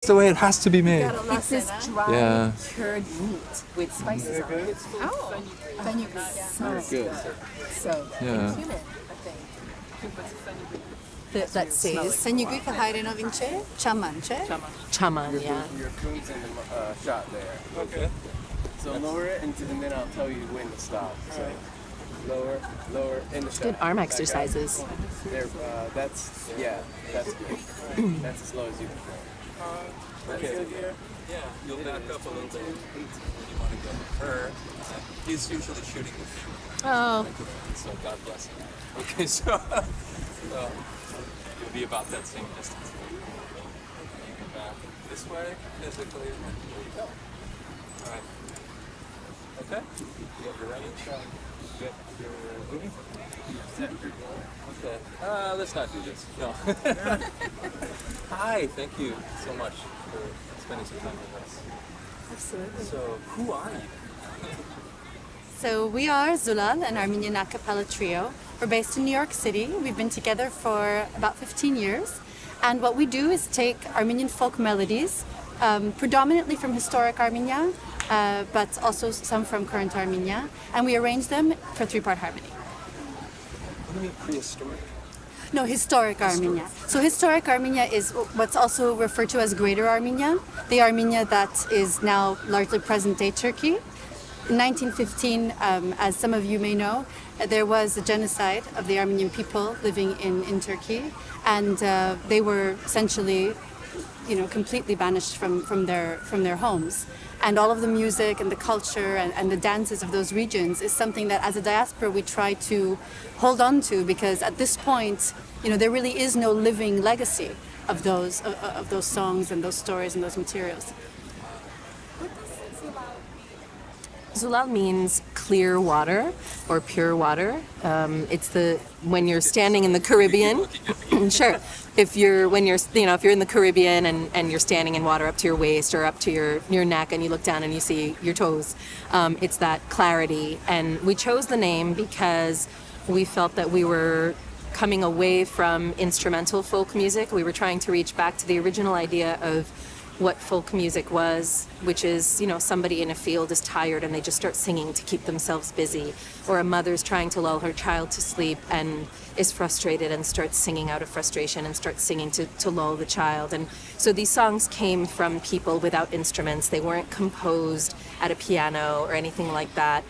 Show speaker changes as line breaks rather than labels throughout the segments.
It's the way it has to be made.
It's this dry,
Yeah.
cured meat with spices on it.
Oh,
Fenugreek.
Good.
So,
Yeah.
cumin, I think. That says,
Fenugreek 하이레노 vince? Chamanche?
chaman, yeah.
Your coon's in the shot there.
Okay.
So lower it, and then I'll tell you when to stop. So lower, in the shot.
Good arm
Back up.
exercises.
There, that's great. That's as low as you can go.
Okay. Yeah, you'll back up a little bit. You want to go with her. He's usually shooting with you.
Oh,
So God bless him. Okay, so you'll be about that same distance. You can back this way physically. There you go. All right. Okay. You're ready? Good. You're moving? Okay. Let's not do this. No. Hi. Thank you so much for spending some time with us.
absolutely.
So, who are you?
So we are Zulal, an Armenian a cappella trio. We're based in New York City. We've been together for about 15 years. And what we do is take Armenian folk melodies, predominantly from historic Armenia, but also some from current Armenia, and we arrange them for three-part harmony.
What do you mean prehistoric?
No, historic Armenia. So historic Armenia is what's also referred to as Greater Armenia, the Armenia that is now largely present-day Turkey. In 1915, as some of you may know, there was a genocide of the Armenian people living in Turkey, and they were essentially, completely banished from their homes. And all of the music and the culture and the dances of those regions is something that, as a diaspora, we try to hold on to, because at this point, there really is no living legacy of those songs and those stories and those materials.
Zulal means clear water or pure water. It's when you're standing in the Caribbean. Sure. If you're in the Caribbean and you're standing in water up to your waist or up to your neck, and you look down and you see your toes, it's that clarity. And we chose the name because we felt that we were coming away from instrumental folk music. We were trying to reach back to the original idea of what folk music was, which is, somebody in a field is tired and they just start singing to keep themselves busy, or a mother's trying to lull her child to sleep and is frustrated and starts singing out of frustration and starts singing to lull the child. And so these songs came from people without instruments. They weren't composed at a piano or anything like that.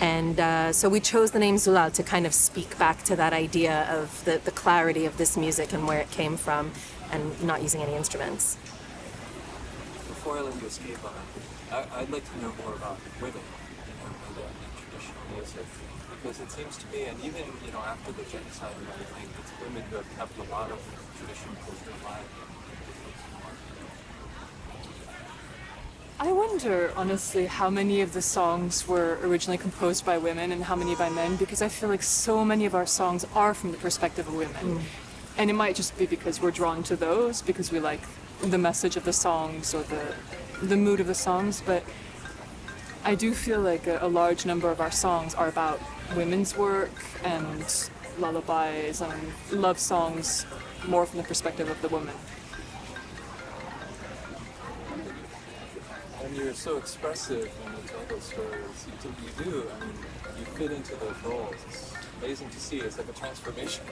And so we chose the name Zulal to kind of speak back to that idea of the clarity of this music and where it came from, and not using any instruments.
Before I let you escape on it, I'd like to know more about women in traditional music, because it seems to me, and even after the genocide and everything, it's women who have kept a lot of traditional culture alive.
I wonder, honestly, how many of the songs were originally composed by women and how many by men, because I feel like so many of our songs are from the perspective of women. And it might just be because we're drawn to those, because we like the message of the songs or the mood of the songs, but I do feel like a large number of our songs are about women's work and lullabies and love songs, more from the perspective of the woman.
And you're so expressive when you tell those stories. You do. I mean, you fit into those roles. It's amazing to see. It's like a transformation.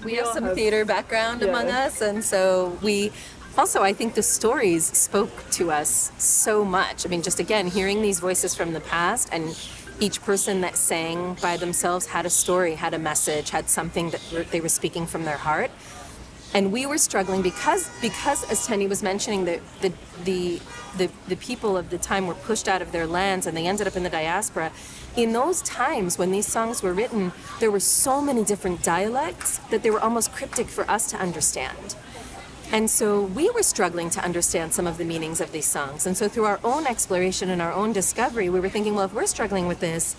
We have some theater background among us, and so we also, I think the stories spoke to us so much. I mean, just again, hearing these voices from the past, and each person that sang by themselves had a story, had a message, had something that they were speaking from their heart. And we were struggling because as Tenny was mentioning, the people of the time were pushed out of their lands and they ended up in the diaspora. In those times when these songs were written, there were so many different dialects that they were almost cryptic for us to understand. And so we were struggling to understand some of the meanings of these songs. And so through our own exploration and our own discovery, we were thinking, well, if we're struggling with this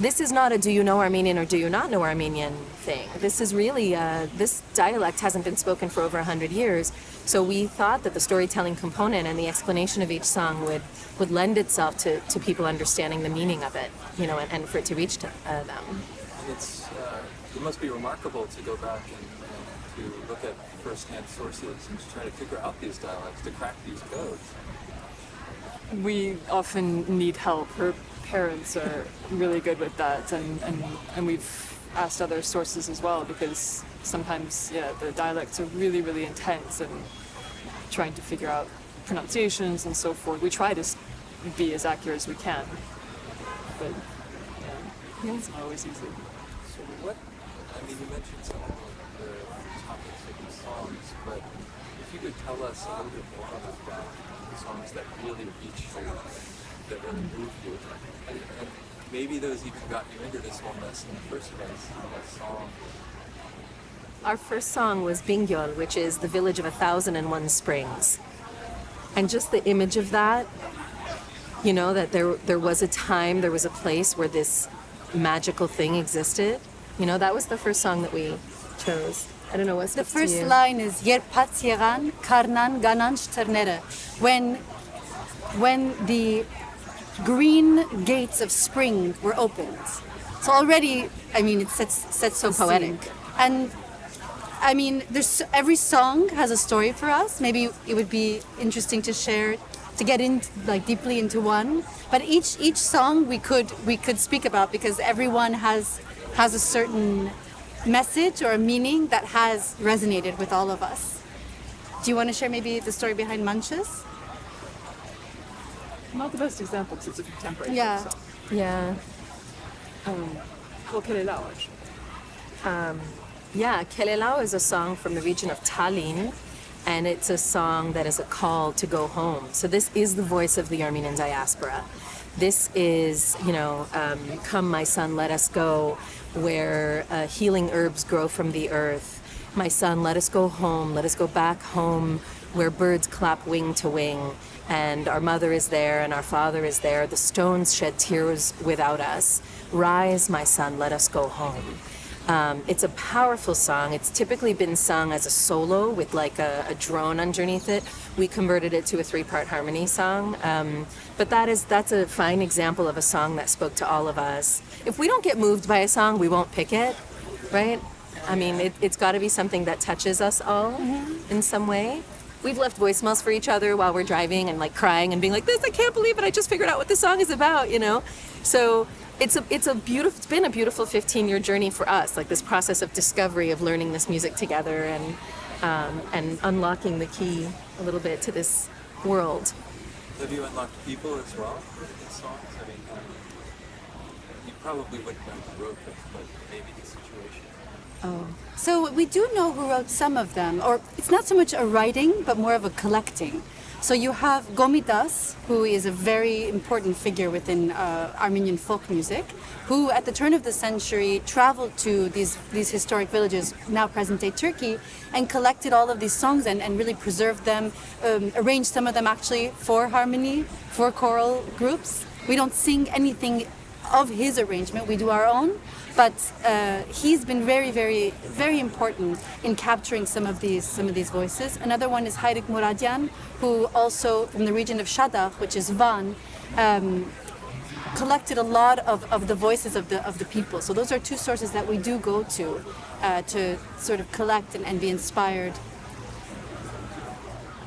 is not a do you know Armenian or do you not know Armenian thing. This is really, this dialect hasn't been spoken for over 100 years. So we thought that the storytelling component and the explanation of each song would lend itself to people understanding the meaning of it, and for it to reach to them.
It must be remarkable to go back and to look at first-hand sources and to try to figure out these dialects, to crack these codes.
We often need help. Her parents are really good with that, and we've asked other sources as well, because sometimes, yeah, the dialects are really, really intense, and trying to figure out pronunciations and so forth. We try to be as accurate as we can, but yeah, it's not always easy.
So what, I mean, you mentioned some of the topics of these songs, but if you could tell us a little bit more about the songs that really reached you, that really moved you, and maybe those even got you into this wellness in the first place, that song.
Our first song was Bingyol, which is the village of 1,001 springs. And just the image of that, you know, that there was a time, there was a place where this magical thing existed. You know, that was the first song that we chose. I don't know what
The first line is Yer patsieran karnan gananch ternere. When the green gates of spring were opened. So already, I mean, it sets
So
the scene.
poetic.
And I mean, every song has a story for us. Maybe it would be interesting to share, to get in like deeply into one. But each song we could speak about, because everyone has a certain message or a meaning that has resonated with all of us. Do you want to share maybe the story behind Manches?
Not the best example because it's a contemporary
Yeah.
folk song.
Yeah.
Well, Kelelao, actually.
Yeah, Kelelao is a song from the region of Tallinn, and it's a song that is a call to go home. So this is the voice of the Armenian diaspora. This is, you know, come my son, let us go, where healing herbs grow from the earth. My son, let us go home, let us go back home, where birds clap wing to wing, and our mother is there and our father is there. The stones shed tears without us. Rise, my son, let us go home. It's a powerful song. It's typically been sung as a solo with like a drone underneath it. We converted it to a 3-part harmony song. But that's a fine example of a song that spoke to all of us. If we don't get moved by a song, we won't pick it, right? I mean, it's got to be something that touches us all in some way. We've left voicemails for each other while we're driving and like crying and being like, "This, I can't believe it! I just figured out what this song is about," you know. So it's been a beautiful 15-year journey for us, like this process of discovery, of learning this music together and unlocking the key a little bit to this world.
Have you unlocked people as well with these songs? I mean, you probably wouldn't know who wrote them, but maybe the situation.
So we do know who wrote some of them, or it's not so much a writing, but more of a collecting. So you have Gomidas, who is a very important figure within Armenian folk music, who at the turn of the century traveled to these historic villages, now present-day Turkey, and collected all of these songs and really preserved them, arranged some of them actually for harmony, for choral groups. We don't sing anything of his arrangement, we do our own, but he's been very, very, very important in capturing some of these voices. Another one is Hayrik Muradian, who also from the region of Shadagh, which is Van, collected a lot of the voices of the people. So those are two sources that we do go to sort of collect and be inspired.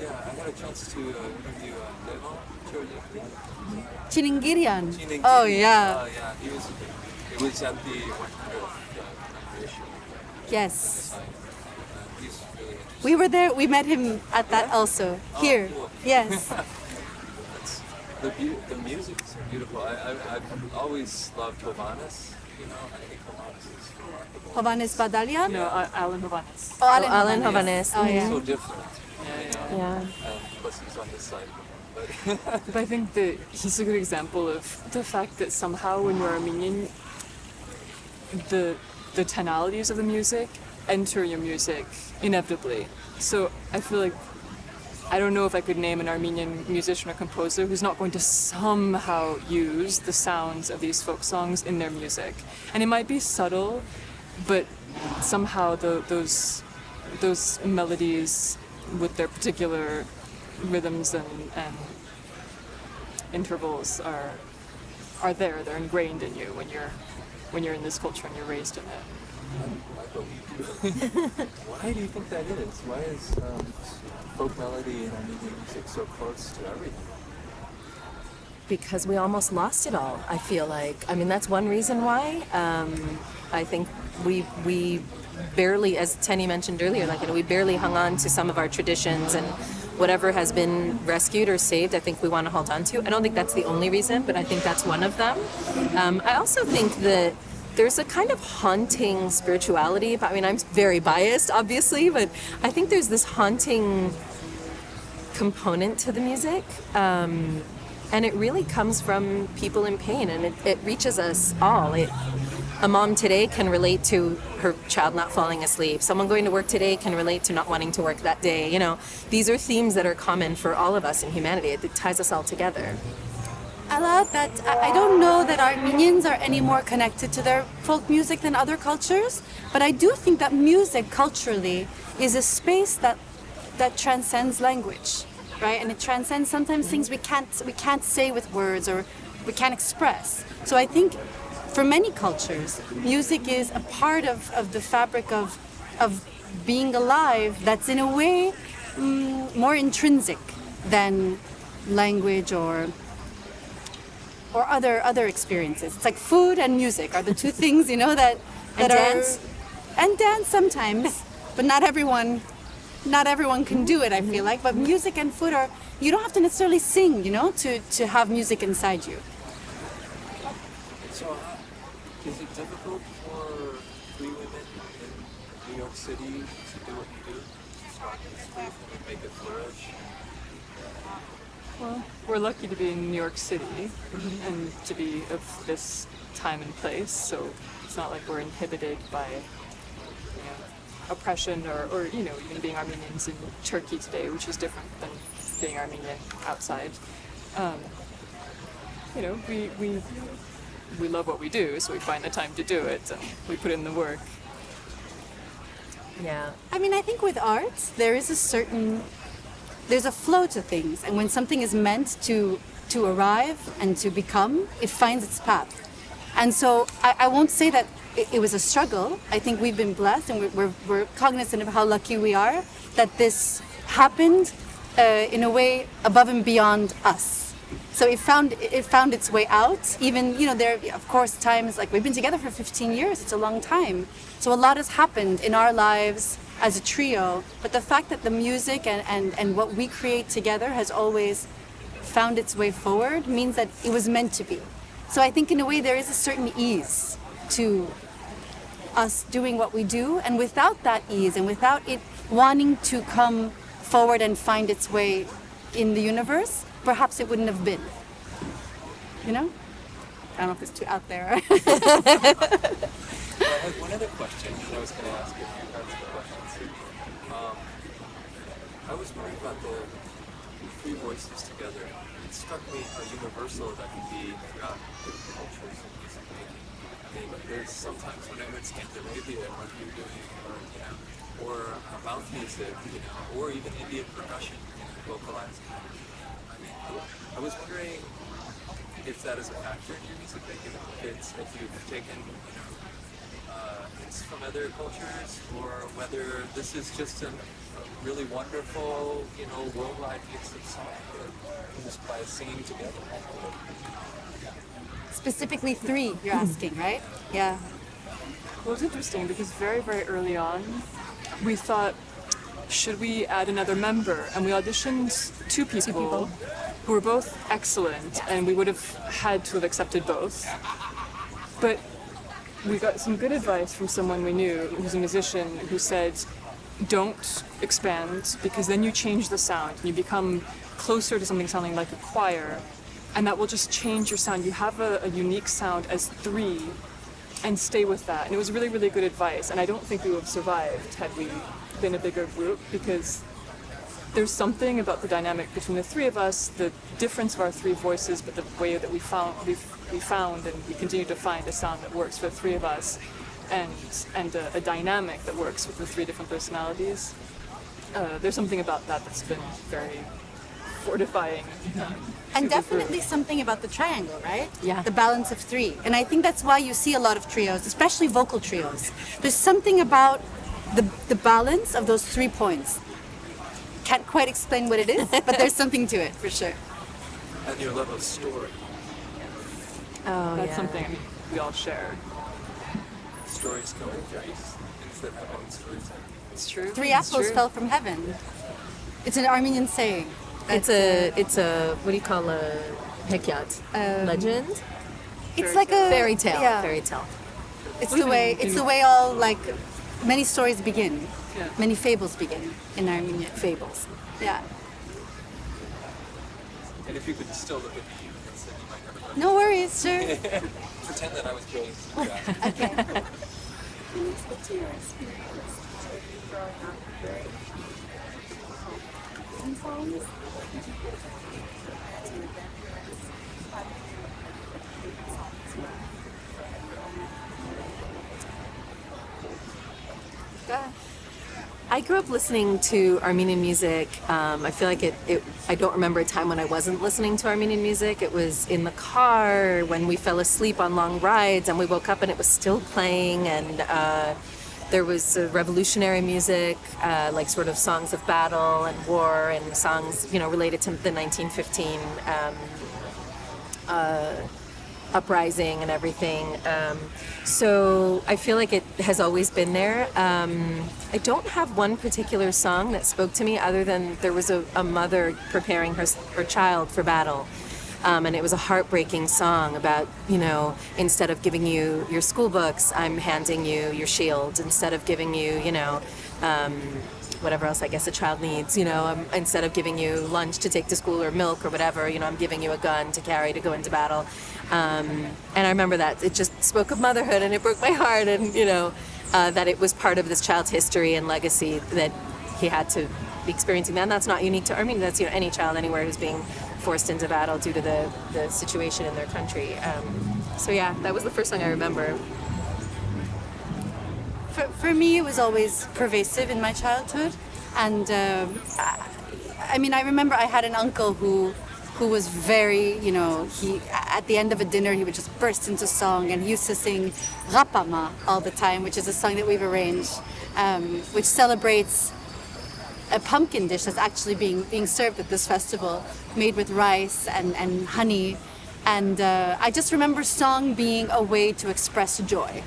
Yeah, I had a chance to interview Levan Chorlikli.
Chiningirian.
Chiningiri.
Oh yeah.
Yeah, it was at the 100th commemoration.
Yes.
He's really interesting.
We were there. We met him at that also. Here.
Cool.
Yes.
It's, the music is so beautiful. I've always loved Hovannes. You know, I think Hovannes is remarkable.
Hovannes Badalian.
No, Alan Hovannes.
Oh,
Alan Hovannes.
Oh yeah.
So different.
Yeah.
Plus he's on this side. But
But I think that he's a good example of the fact that somehow when you're Armenian, the tonalities of the music enter your music inevitably. So I feel like I don't know if I could name an Armenian musician or composer who's not going to somehow use the sounds of these folk songs in their music. And it might be subtle, but somehow those melodies with their particular rhythms and intervals are there. They're ingrained in you when you're in this culture and you're raised in it.
I believe you. Why do you think that is? Why is folk melody and Armenian music so close to everything?
Because we almost lost it all, I feel like. I mean, that's one reason why. I think we barely, as Tenny mentioned earlier, like, you know, we barely hung on to some of our traditions, and whatever has been rescued or saved, I think we want to hold on to. I don't think that's the only reason, but I think that's one of them. I also think that there's a kind of haunting spirituality. I mean, I'm very biased, obviously, but I think there's this haunting component to the music. And it really comes from people in pain, and it reaches us all. A mom today can relate to her child not falling asleep. Someone going to work today can relate to not wanting to work that day. You know, these are themes that are common for all of us in humanity. It ties us all together.
I'll add that I don't know that Armenians are any more connected to their folk music than other cultures, but I do think that music culturally is a space that transcends language, right? And it transcends sometimes things we can't say with words or we can't express. So I think for many cultures, music is a part of the fabric of being alive that's in a way more intrinsic than language or other experiences. It's like food and music are the two things, you know, that
And dance.
And dance sometimes, but not everyone can do it, I feel like. But music and food are, you don't have to necessarily sing, you know, to have music inside you.
So, is it difficult for three women in New York City to do what you do? Start this group and make it flourish?
Well, we're lucky to be in New York City and to be of this time and place, so it's not like we're inhibited by, you know, oppression or you know, even being Armenians in Turkey today, which is different than being Armenian outside. You know, we love what we do, so we find the time to do it and we put in the work.
Yeah.
I mean, I think with art, there's a flow to things, and when something is meant to arrive and to become, it finds its path. And so I won't say that it was a struggle. I think we've been blessed, and we're cognizant of how lucky we are that this happened in a way above and beyond us. So it found its way out. Even, you know, there are, of course, times like we've been together for 15 years. It's a long time. So a lot has happened in our lives as a trio. But the fact that the music and what we create together has always found its way forward means that it was meant to be. So I think in a way there is a certain ease to us doing what we do. And without that ease and without it wanting to come forward and find its way in the universe, perhaps it wouldn't have been. You know? I don't know if it's too out there.
Well, I had one other question that I was going to ask you if you had some questions. I was wondering about the three voices together. It struck me how universal that can be throughout different cultures and music making. I mean, there's sometimes when I'm in Scandinavia, what you're doing, or mouth music, you know, or even Indian percussion, vocalizing. I mean, I was wondering if that is a factor in your music making, if you've taken, hints from other cultures, or whether this is just a really wonderful, worldwide mix of song just by singing together.
Specifically three, you're asking, right? Yeah.
Well, it's interesting because very, very early on, we thought, should we add another member? And we auditioned two people who were both excellent, and we would have had to have accepted both. But we got some good advice from someone we knew who's a musician who said, don't expand, because then you change the sound and you become closer to something sounding like a choir, and that will just change your sound. You have a unique sound as three, and stay with that. And it was really, really good advice, and I don't think we would have survived had we been a bigger group, because there's something about the dynamic between the three of us, the difference of our three voices, but the way that we found and we continue to find a sound that works for the three of us, and a dynamic that works with the three different personalities. There's something about that that's been very fortifying.
And definitely something about the triangle, right?
Yeah.
The balance of three. And I think that's why you see a lot of trios, especially vocal trios. There's something about the balance of those 3 points. Can't quite explain what it is, but there's something to it for sure.
And your love of story.
Oh,
That's
yeah.
something I mean, we all share.
Stories come in threes instead of having stories.
It's true.
3
It's
apples
true.
fell from heaven. It's an Armenian saying.
It's a what do you call a hekyat? Legend?
It's like a
Fairy tale.
Yeah.
Fairy tale.
It's the way all like many stories begin.
Yeah.
Many fables begin in Armenia.
Fables.
Yeah.
And if you could still look at me and say you might never go,
No worries, sure.
pretend that I was brilliant to do that.
Okay.
I grew up listening to Armenian music. I feel like I don't remember a time when I wasn't listening to Armenian music. It was in the car when we fell asleep on long rides and we woke up and it was still playing. And there was revolutionary music, like sort of songs of battle and war and songs, related to the 1915 uprising and everything. So I feel like it has always been there. I don't have one particular song that spoke to me other than there was a mother preparing her child for battle. And it was a heartbreaking song about, instead of giving you your school books, I'm handing you your shield. Instead of giving you, whatever else I guess a child needs, instead of giving you lunch to take to school or milk or whatever, I'm giving you a gun to carry to go into battle. And I remember that it just spoke of motherhood and it broke my heart, and that it was part of this child's history and legacy that he had to be experiencing that. And that's not unique to Armenia. That's any child anywhere who's being forced into battle due to the situation in their country. So yeah, that was the first song I remember.
For me, it was always pervasive in my childhood, and I remember I had an uncle who was very, he at the end of a dinner he would just burst into song, and he used to sing Rapama all the time, which is a song that we've arranged, which celebrates a pumpkin dish that's actually being served at this festival, made with rice and honey, and I just remember song being a way to express joy.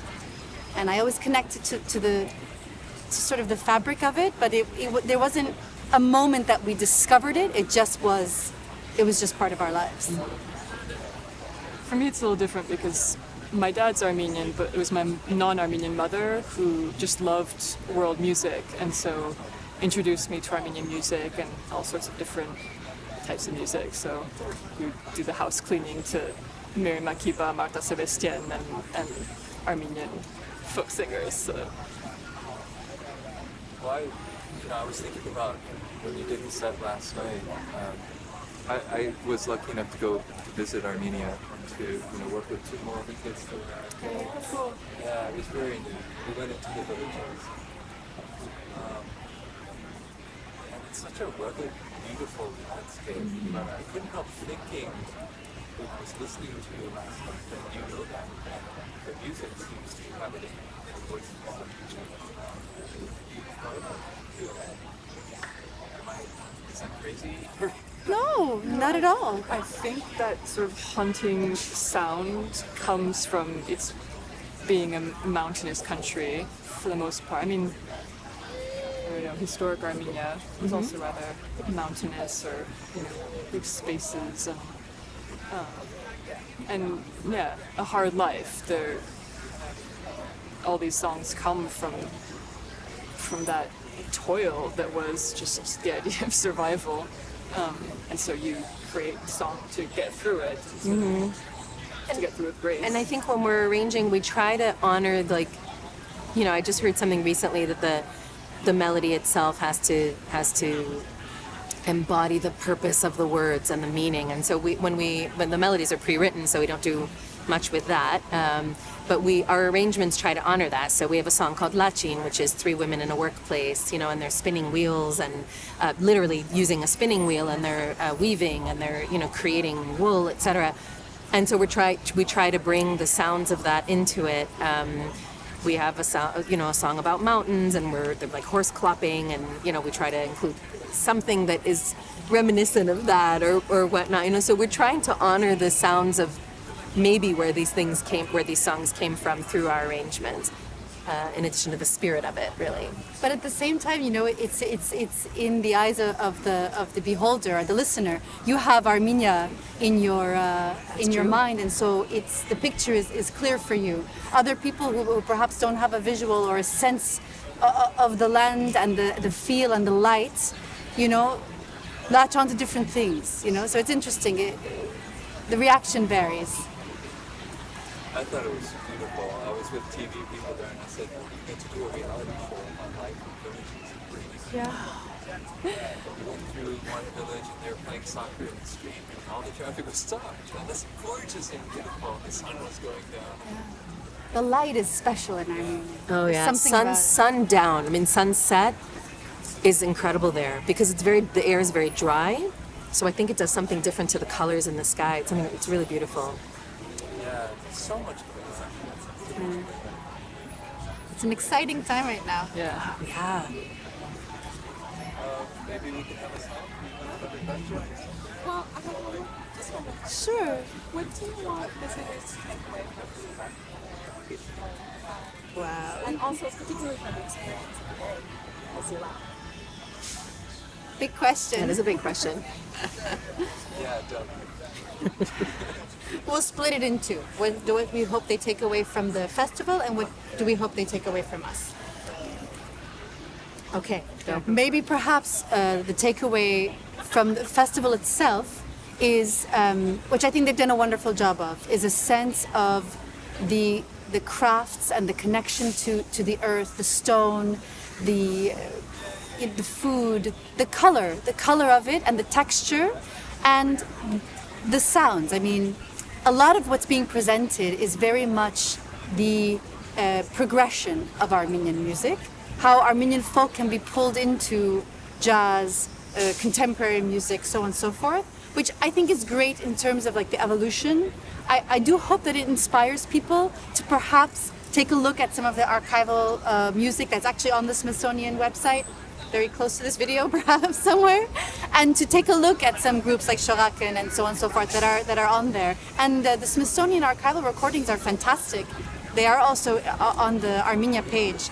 And I always connected to sort of the fabric of it, but there wasn't a moment that we discovered it. It was just part of our lives.
For me, it's a little different because my dad's Armenian, but it was my non-Armenian mother who just loved world music, and so introduced me to Armenian music and all sorts of different types of music. So we would do the house cleaning to Miriam Makeba, Marta Sebastian, and Armenian folk singers. So.
Well, I was thinking about when you did the set last night. I was lucky enough to go visit Armenia to work with two more of the kids that were out.
Cool.
Yeah, it was very neat. We went into the villages. And it's such a rugged, beautiful landscape. I couldn't help thinking when I was listening to you last night that that the music seems to have it in the voices. Is that crazy?
No, not at all.
I think that sort of haunting sound comes from its being a mountainous country for the most part. I mean, historic Armenia was also rather mountainous, or big spaces, and yeah, a hard life. All these songs come from that toil that was just the idea of survival. And so you create a song to get through it, to get through with grace.
And I think when we're arranging, we try to honor, I just heard something recently that the melody itself has to embody the purpose of the words and the meaning. And so when the melodies are pre-written, so we don't do much with that. but our arrangements try to honor that. So we have a song called Lachin, which is three women in a workplace, and they're spinning wheels and literally using a spinning wheel, and they're weaving, and they're creating wool, etc. And so we try to bring the sounds of that into it. We have a song about mountains, and they're like horse clopping, and we try to include something that is reminiscent of that or whatnot. So we're trying to honor the sounds of maybe where these songs came from through our arrangements, in addition to the spirit of it, really.
But at the same time, it's in the eyes of the beholder or the listener. You have Armenia in your
true.
mind, and so the picture is clear for you. Other people who perhaps don't have a visual or a sense of the land and the feel and the light, latch onto different things. So it's interesting. The reaction varies.
I thought it was beautiful. I was with TV people there, and I said, "You get to do a reality show on life in villages."
Yeah.
We went through one village, and they were playing soccer in the street, and all the traffic was stopped. And that's gorgeous and beautiful. The sun was going down.
The light is special in Armenia.
Oh yeah,
Something about it.
sundown. Sunset is incredible there because the air is very dry. So I think it does something different to the colors in the sky. It's really beautiful.
Yeah, so much going on.
It's an exciting time right now.
Yeah.
Yeah.
Maybe we could have a song.
Well, I don't know. Just one more.
Sure.
What do you want visitors to take away from this?
Wow.
And also, particularly from the experience of the day, as you laugh.
Big question.
That is a big question.
Yeah, definitely.
We'll split it in two. What do we hope they take away from the festival, and what do we hope they take away from us? Okay. Maybe perhaps the takeaway from the festival itself is, which I think they've done a wonderful job of, is a sense of the crafts and the connection to the earth, the stone, the food, the color of it, and the texture, and the sounds. A lot of what's being presented is very much the progression of Armenian music, how Armenian folk can be pulled into jazz, contemporary music, so on and so forth, which I think is great in terms of the evolution. I do hope that it inspires people to perhaps take a look at some of the archival music that's actually on the Smithsonian website, very close to this video perhaps somewhere, and to take a look at some groups like Shoraken and so on and so forth that are on there. And the Smithsonian archival recordings are fantastic. They are also on the Armenia page.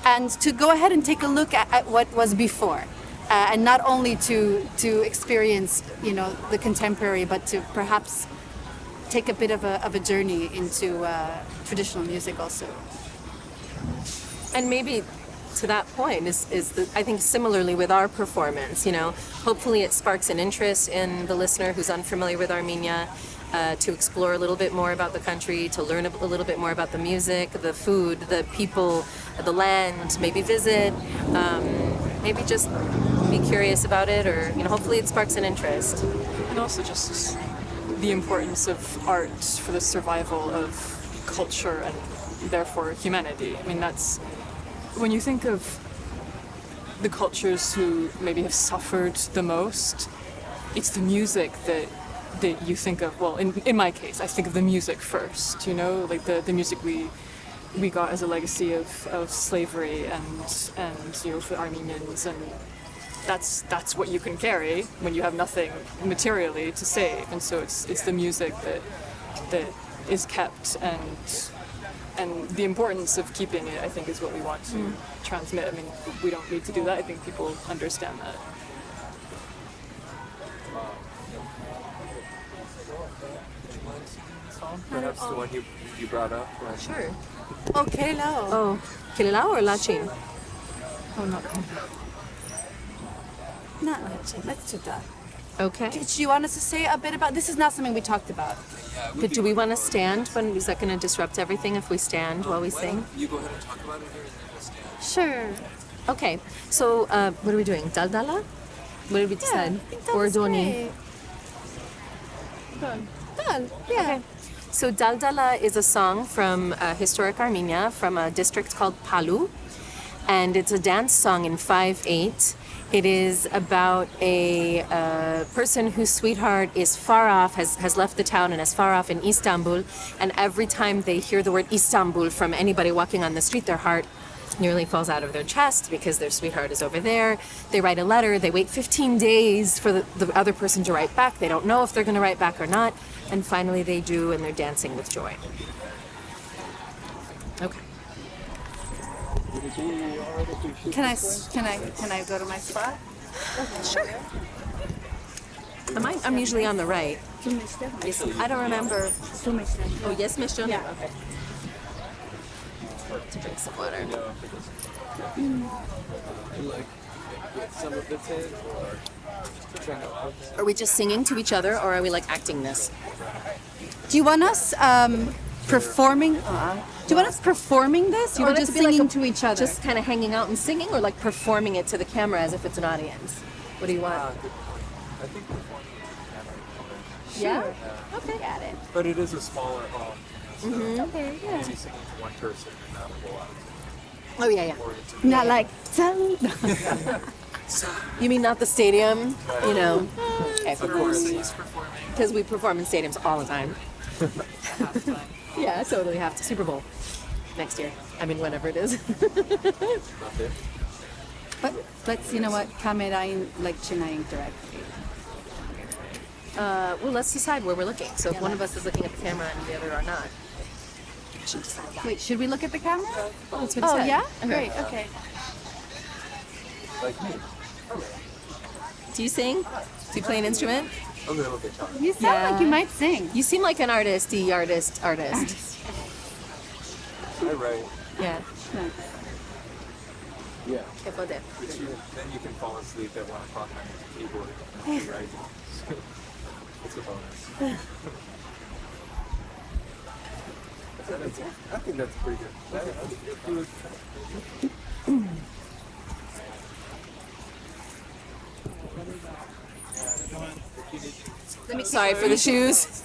And to go ahead and take a look at what was before, and not only to experience the contemporary, but to perhaps take a bit of a journey into traditional music also.
And maybe to that point I think similarly with our performance, hopefully it sparks an interest in the listener who's unfamiliar with Armenia, to explore a little bit more about the country, to learn a little bit more about the music, the food, the people, the land, maybe visit, maybe just be curious about it, or hopefully it sparks an interest.
And also just the importance of art for the survival of culture and therefore humanity. That's when you think of the cultures who maybe have suffered the most, it's the music that you think of. Well, in my case, I think of the music first, the music we got as a legacy of slavery and for Armenians, and that's what you can carry when you have nothing materially to save. And so it's the music that is kept, and the importance of keeping it, I think, is what we want to transmit. We don't need to do that. I think people understand that.
Perhaps the one you brought up.
Sure.
Oh, Kelao.
Oh, Kililao or Lachin?
Oh, not
Not much. Let's do that.
Okay.
Did you want us to say a bit about this? Is not something we talked about.
But do we want to stand? Is that going to disrupt everything if we stand while we sing?
You go ahead and talk about it here, and then we'll stand.
Sure.
Okay. So what are we doing? Daldala? What did we decide?
I think that
Or
was
Doni?
great. Dal. Yeah.
So Daldala is a song from historic Armenia, from a district called Palu, and it's a dance song in 5/8. It is about a person whose sweetheart is far off, has left the town and is far off in Istanbul, and every time they hear the word Istanbul from anybody walking on the street, their heart nearly falls out of their chest because their sweetheart is over there. They write a letter, they wait 15 days for the other person to write back. They don't know if they're going to write back or not, and finally they do, and they're dancing with joy. Okay.
Can I go to my spot?
Sure. I'm usually on the right. Yes, I don't remember. Oh, yes, Miss Jonah?
Yeah.
Okay. To drink some water.
Like, get some of the tin, or trying to put that.
Are we just singing to each other, or are we like acting this?
Do you want us performing? Do you want us performing this, or
want it
just
to be like
singing
a-
to each other?
Just kind of hanging out and singing, or like performing it to the camera as if it's an audience? What do you want?
I think performing is
Yeah?
Okay, got it.
but it is a smaller hall. So
Okay, yeah.
maybe singing to one person and not a whole lot.
Oh, yeah, yeah.
Or into
Not like
You mean not the stadium? You know? Okay.
of course.
Because we perform in stadiums all the time. Yeah, totally have to. Super Bowl next year. I mean, whenever it is.
But let's, you know what, kamerain like chinayin directly.
Well, let's decide where we're looking. So if one of us is looking at the camera and the other are not.
Wait, should we look at the camera?
That's what he
Oh
said.
yeah,
Okay.
great. Okay.
Like me.
Do you sing? Do you play an instrument?
A little bit.
You sound like you might sing.
You seem like an artist. Artist.
I write.
Yeah.
Yeah.
Que poder.
Then you can fall asleep at 1 o'clock on your keyboard. Right? It's a bonus. I think that's pretty good.
Sorry for the shoes.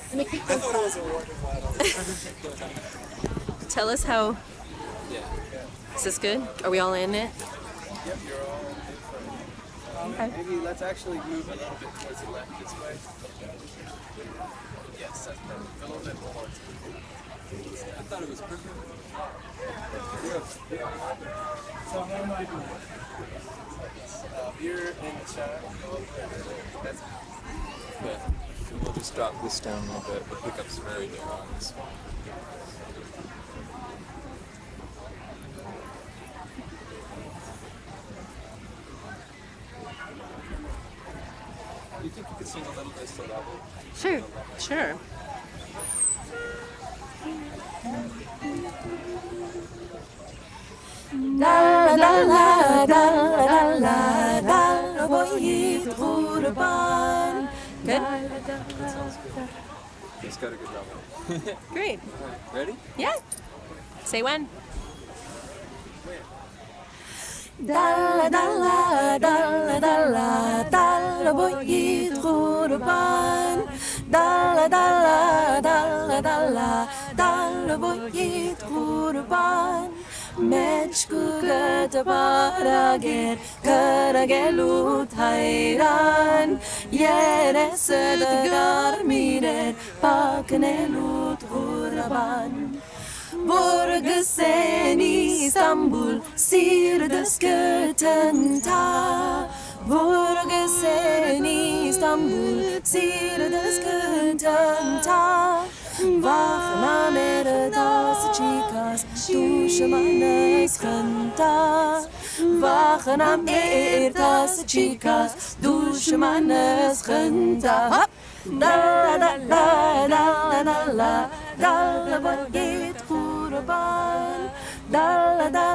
Tell us how. Is this good? Are we all in it?
Yep, you're all in. Maybe let's actually move a little bit towards the left this way. Yes, that's perfect. A little bit more.
I thought it was perfect.
You're in the shot. That's
Yeah. And we'll just drop this down a little bit. The pickup's very new on this one. Do you think you could sing a little bit so that will...
Sure.
Sure. Good.
It's got a good double.
Great.
Ready?
Yeah. Say when. Mechkugat barager karagelut hayran yereset garmire paknelut hurban Burgsen İstanbul sirdes götenta Burgsen İstanbul sirdes götenta Vachna merdas chicas dushmanes khanta Vachna merdas chicas dushmanes khanta Da da da da da la da la git kurban da la da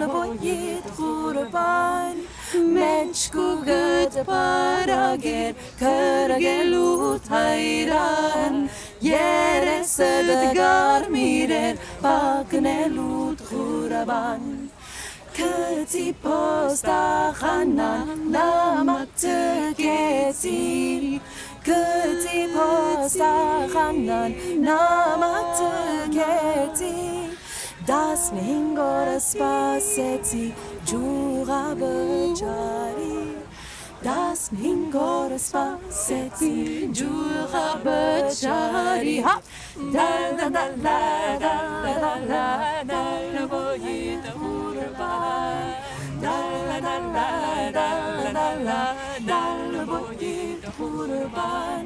la git kurban Mechkugat parager karagelut hayran yereset garmirer paknelut khuraban Kati posta khanan lamat kesi Kati posta postahanan namatugeti Das ningoras paseti jura bejari Das ningoras paseti jura bejari Hop da da da da da da da da da boyita urban Da la da la da la la da la boyita urban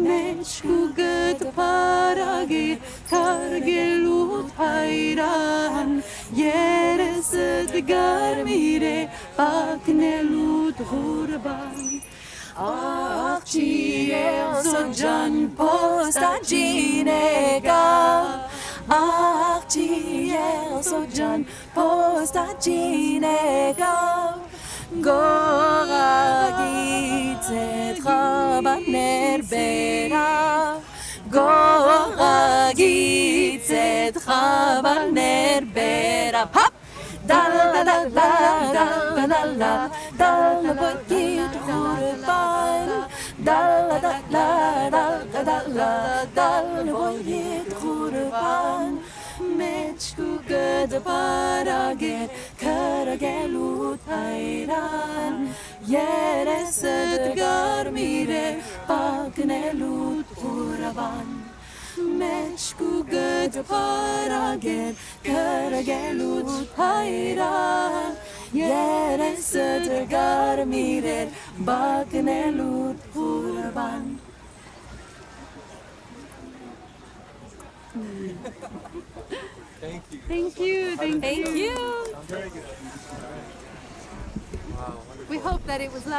Meçku gıd paragi kargelut hayran Yere sıd garmire baknelut hurban Akciye socan posta cinega Akciye socan posta cinega Gora gitze trabaner bera Gora gitze trabaner bera Hop! Dal da da da da da da da Dal boyit hurban Dal da da da da da da Dal boyit hurban Meçku gıd parager karagelut hayran Yere sıd garmire baknelut hurban Meçku gıd parager karagelut hayran Yere sıd garmire baknelut hurban
Thank you.
Thank you. Thank
Thank you.
Very good. Wow, wonderful.
We hope that it was